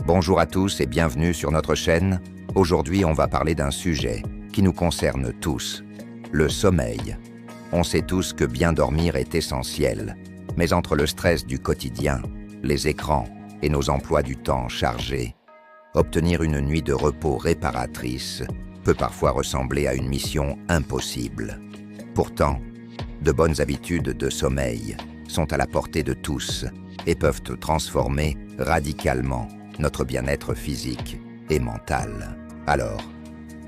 Bonjour à tous et bienvenue sur notre chaîne. Aujourd'hui, on va parler d'un sujet qui nous concerne tous, le sommeil. On sait tous que bien dormir est essentiel, mais entre le stress du quotidien, les écrans et nos emplois du temps chargés, obtenir une nuit de repos réparatrice peut parfois ressembler à une mission impossible. Pourtant, de bonnes habitudes de sommeil sont à la portée de tous et peuvent transformer radicalement notre bien-être physique et mental. Alors,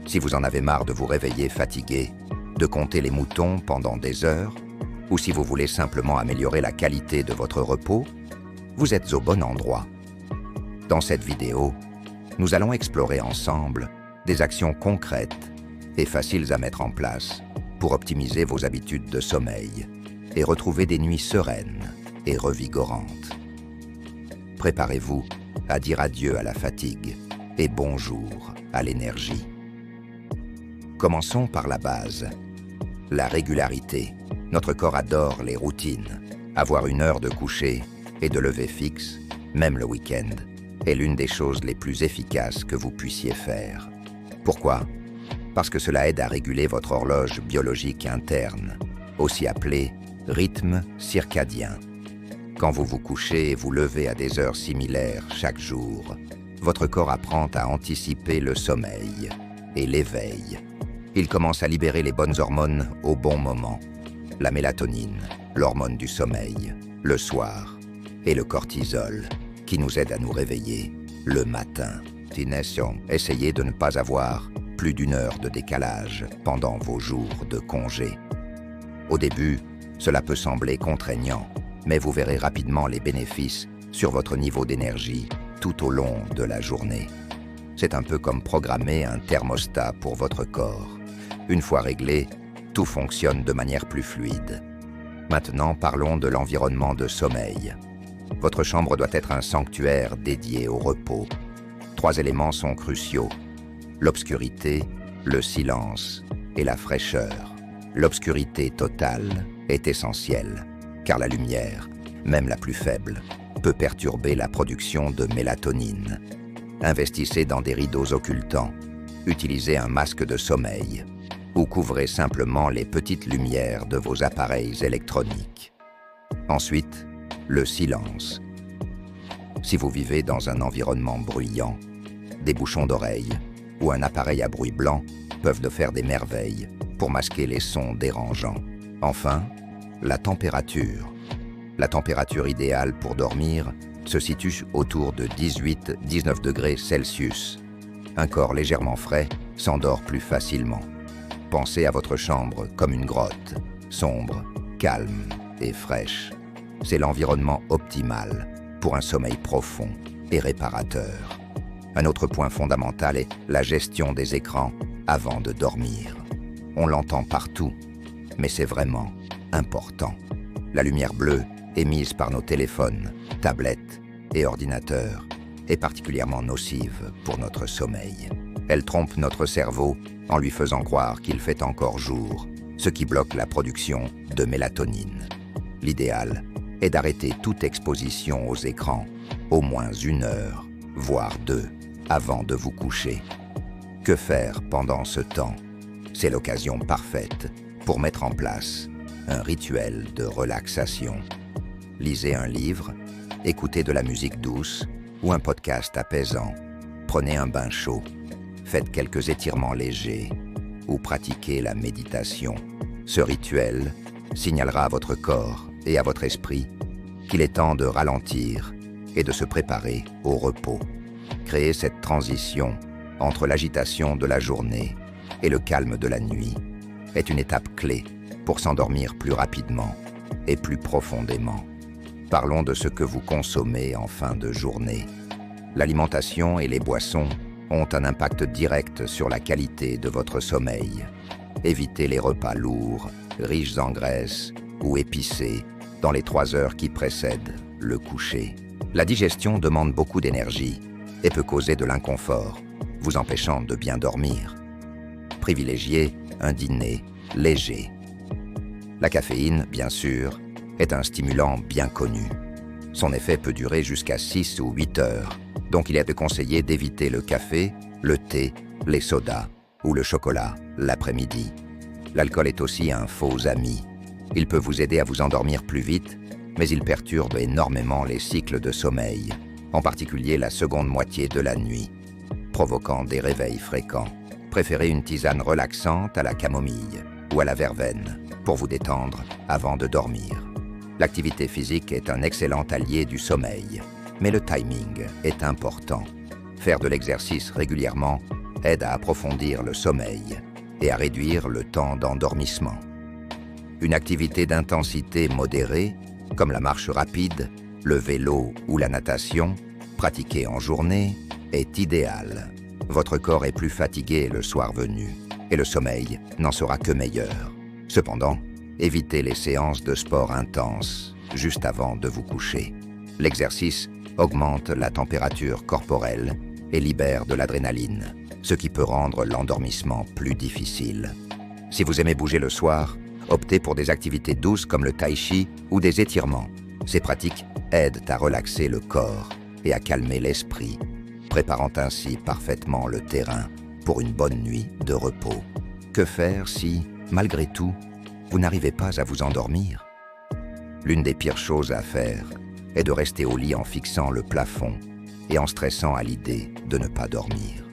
si vous en avez marre de vous réveiller fatigué, de compter les moutons pendant des heures, ou si vous voulez simplement améliorer la qualité de votre repos, vous êtes au bon endroit. Dans cette vidéo, nous allons explorer ensemble des actions concrètes et faciles à mettre en place pour optimiser vos habitudes de sommeil et retrouver des nuits sereines et revigorantes. Préparez-vous à dire adieu à la fatigue et bonjour à l'énergie. Commençons par la base, la régularité. Notre corps adore les routines. Avoir une heure de coucher et de lever fixe, même le week-end, est l'une des choses les plus efficaces que vous puissiez faire. Pourquoi ? Parce que cela aide à réguler votre horloge biologique interne, aussi appelée rythme circadien. Quand vous vous couchez et vous levez à des heures similaires chaque jour, votre corps apprend à anticiper le sommeil et l'éveil. Il commence à libérer les bonnes hormones au bon moment. La mélatonine, l'hormone du sommeil, le soir, et le cortisol, qui nous aide à nous réveiller le matin. Essayez de ne pas avoir plus d'une heure de décalage pendant vos jours de congé. Au début, cela peut sembler contraignant, mais vous verrez rapidement les bénéfices sur votre niveau d'énergie tout au long de la journée. C'est un peu comme programmer un thermostat pour votre corps. Une fois réglé, tout fonctionne de manière plus fluide. Maintenant, parlons de l'environnement de sommeil. Votre chambre doit être un sanctuaire dédié au repos. 3 éléments sont cruciaux: l'obscurité, le silence et la fraîcheur. L'obscurité totale est essentielle, car la lumière, même la plus faible, peut perturber la production de mélatonine. Investissez dans des rideaux occultants, utilisez un masque de sommeil ou couvrez simplement les petites lumières de vos appareils électroniques. Ensuite, le silence. Si vous vivez dans un environnement bruyant, des bouchons d'oreilles ou un appareil à bruit blanc peuvent de faire des merveilles pour masquer les sons dérangeants. Enfin, la température. La température idéale pour dormir se situe autour de 18-19 degrés Celsius. Un corps légèrement frais s'endort plus facilement. Pensez à votre chambre comme une grotte, sombre, calme et fraîche. C'est l'environnement optimal pour un sommeil profond et réparateur. Un autre point fondamental est la gestion des écrans avant de dormir. On l'entend partout, mais c'est vraiment important. La lumière bleue émise par nos téléphones, tablettes et ordinateurs est particulièrement nocive pour notre sommeil. Elle trompe notre cerveau en lui faisant croire qu'il fait encore jour, ce qui bloque la production de mélatonine. L'idéal est d'arrêter toute exposition aux écrans au moins 1 heure, voire 2, avant de vous coucher. Que faire pendant ce temps ? C'est l'occasion parfaite pour mettre en place un rituel de relaxation. Lisez un livre, écoutez de la musique douce ou un podcast apaisant. Prenez un bain chaud, faites quelques étirements légers ou pratiquez la méditation. Ce rituel signalera à votre corps et à votre esprit qu'il est temps de ralentir et de se préparer au repos. Créer cette transition entre l'agitation de la journée et le calme de la nuit est une étape clé pour s'endormir plus rapidement et plus profondément. Parlons de ce que vous consommez en fin de journée. L'alimentation et les boissons ont un impact direct sur la qualité de votre sommeil. Évitez les repas lourds, riches en graisse ou épicés dans les 3 heures qui précèdent le coucher. La digestion demande beaucoup d'énergie et peut causer de l'inconfort, vous empêchant de bien dormir. Privilégiez un dîner léger. La caféine, bien sûr, est un stimulant bien connu. Son effet peut durer jusqu'à 6 ou 8 heures Donc il est conseillé d'éviter le café, le thé, les sodas ou le chocolat l'après-midi. L'alcool est aussi un faux ami. Il peut vous aider à vous endormir plus vite, mais il perturbe énormément les cycles de sommeil, en particulier la seconde moitié de la nuit, provoquant des réveils fréquents. Préférez une tisane relaxante à la camomille ou à la verveine pour vous détendre avant de dormir. L'activité physique est un excellent allié du sommeil, mais le timing est important. Faire de l'exercice régulièrement aide à approfondir le sommeil et à réduire le temps d'endormissement. Une activité d'intensité modérée, comme la marche rapide, le vélo ou la natation, pratiquée en journée, est idéale. Votre corps est plus fatigué le soir venu et le sommeil n'en sera que meilleur. Cependant, évitez les séances de sport intenses juste avant de vous coucher. L'exercice augmente la température corporelle et libère de l'adrénaline, ce qui peut rendre l'endormissement plus difficile. Si vous aimez bouger le soir, optez pour des activités douces comme le tai chi ou des étirements. Ces pratiques aident à relaxer le corps et à calmer l'esprit, préparant ainsi parfaitement le terrain pour une bonne nuit de repos. Que faire si, malgré tout, vous n'arrivez pas à vous endormir? L'une des pires choses à faire est de rester au lit en fixant le plafond et en stressant à l'idée de ne pas dormir.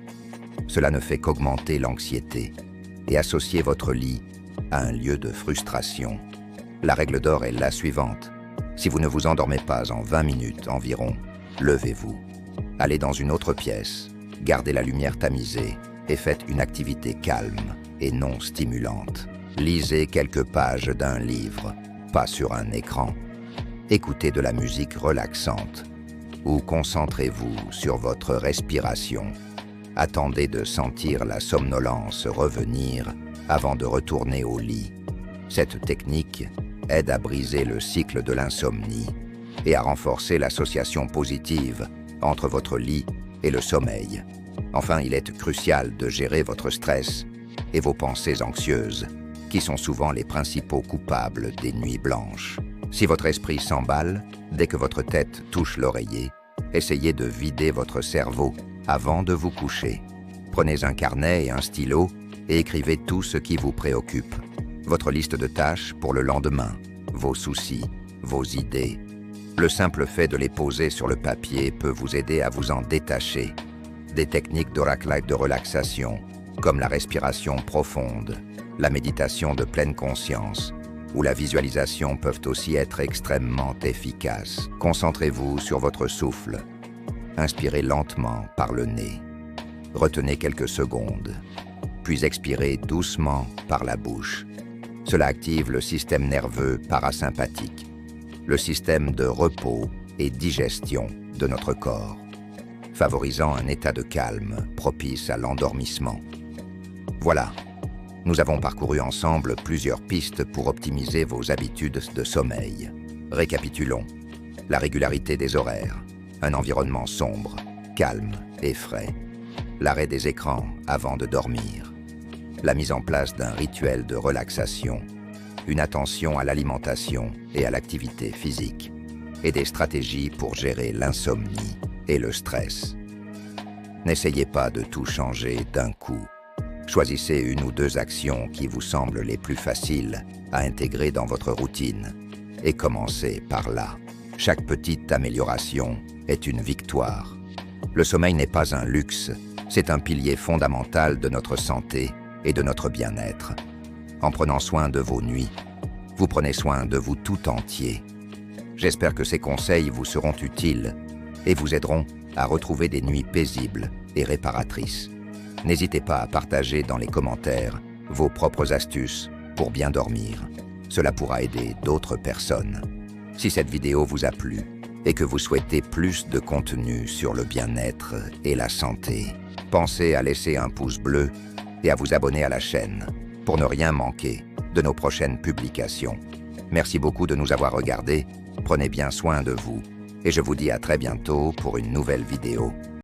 Cela ne fait qu'augmenter l'anxiété et associer votre lit à un lieu de frustration. La règle d'or est la suivante. Si vous ne vous endormez pas en 20 minutes environ, levez-vous. Allez dans une autre pièce, gardez la lumière tamisée et faites une activité calme et non stimulante. Lisez quelques pages d'un livre, pas sur un écran. Écoutez de la musique relaxante ou concentrez-vous sur votre respiration. Attendez de sentir la somnolence revenir avant de retourner au lit. Cette technique aide à briser le cycle de l'insomnie et à renforcer l'association positive entre votre lit et le sommeil. Enfin, il est crucial de gérer votre stress et vos pensées anxieuses, qui sont souvent les principaux coupables des nuits blanches. Si votre esprit s'emballe, dès que votre tête touche l'oreiller, essayez de vider votre cerveau avant de vous coucher. Prenez un carnet et un stylo et écrivez tout ce qui vous préoccupe. Votre liste de tâches pour le lendemain, vos soucis, vos idées. Le simple fait de les poser sur le papier peut vous aider à vous en détacher. Des techniques d'oracle de relaxation, comme la respiration profonde, la méditation de pleine conscience ou la visualisation peuvent aussi être extrêmement efficaces. Concentrez-vous sur votre souffle. Inspirez lentement par le nez. Retenez quelques secondes, puis expirez doucement par la bouche. Cela active le système nerveux parasympathique, le système de repos et digestion de notre corps, favorisant un état de calme propice à l'endormissement. Voilà, nous avons parcouru ensemble plusieurs pistes pour optimiser vos habitudes de sommeil. Récapitulons. La régularité des horaires, un environnement sombre, calme et frais, l'arrêt des écrans avant de dormir, la mise en place d'un rituel de relaxation, une attention à l'alimentation et à l'activité physique, et des stratégies pour gérer l'insomnie et le stress. N'essayez pas de tout changer d'un coup. Choisissez une ou deux actions qui vous semblent les plus faciles à intégrer dans votre routine et commencez par là. Chaque petite amélioration est une victoire. Le sommeil n'est pas un luxe, c'est un pilier fondamental de notre santé et de notre bien-être. En prenant soin de vos nuits, vous prenez soin de vous tout entier. J'espère que ces conseils vous seront utiles et vous aideront à retrouver des nuits paisibles et réparatrices. N'hésitez pas à partager dans les commentaires vos propres astuces pour bien dormir. Cela pourra aider d'autres personnes. Si cette vidéo vous a plu et que vous souhaitez plus de contenu sur le bien-être et la santé, pensez à laisser un pouce bleu et à vous abonner à la chaîne pour ne rien manquer de nos prochaines publications. Merci beaucoup de nous avoir regardés, prenez bien soin de vous et je vous dis à très bientôt pour une nouvelle vidéo.